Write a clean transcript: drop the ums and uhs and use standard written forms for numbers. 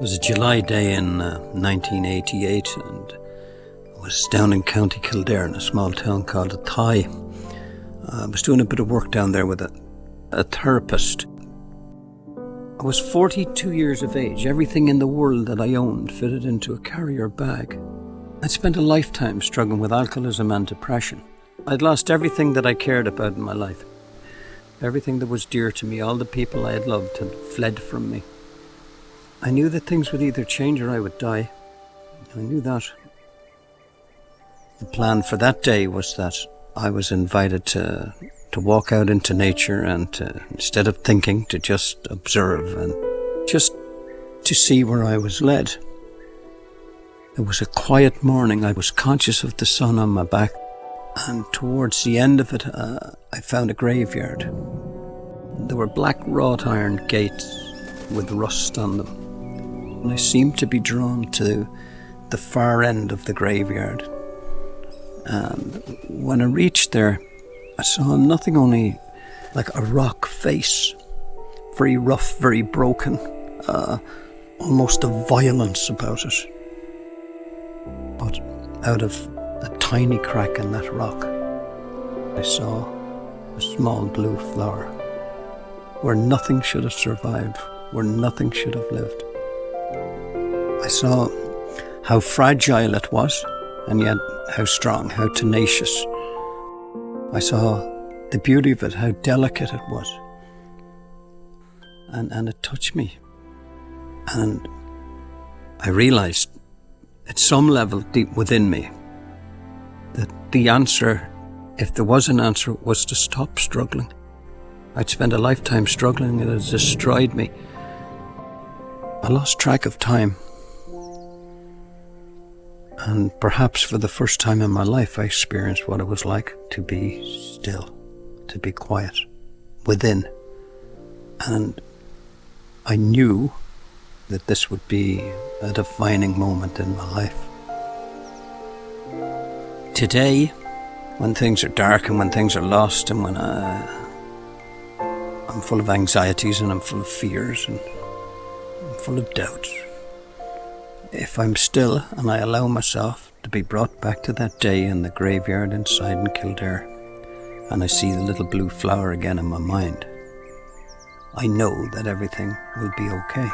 It was a July day in 1988, and I was down in County Kildare in a small town called Athy. I was doing a bit of work down there with a therapist. I was 42 years of age. Everything in the world that I owned fitted into a carrier bag. I'd spent a lifetime struggling with alcoholism and depression. I'd lost everything that I cared about in my life. Everything that was dear to me, all the people I had loved had fled from me. I knew that things would either change or I would die. I knew that. The plan for that day was that I was invited to walk out into nature and to, instead of thinking, to just observe and just to see where I was led. It was a quiet morning. I was conscious of the sun on my back, and towards the end of it, I found a graveyard. There were black wrought iron gates with rust on them. And I seemed to be drawn to the far end of the graveyard. And when I reached there, I saw nothing only like a rock face, very rough, very broken, almost a violence about it. But out of a tiny crack in that rock, I saw a small blue flower where nothing should have survived, where nothing should have lived. I saw how fragile it was, and yet how strong, how tenacious. I saw the beauty of it, how delicate it was. And it touched me. And I realized at some level deep within me that the answer, if there was an answer, was to stop struggling. I'd spent a lifetime struggling, and it had destroyed me. I lost track of time. And perhaps for the first time in my life, I experienced what it was like to be still, to be quiet, within. And I knew that this would be a defining moment in my life. Today, when things are dark and when things are lost and when I'm full of anxieties and I'm full of fears and I'm full of doubts, if I'm still and I allow myself to be brought back to that day in the graveyard inside in Kildare, and I see the little blue flower again in my mind, I know that everything will be okay.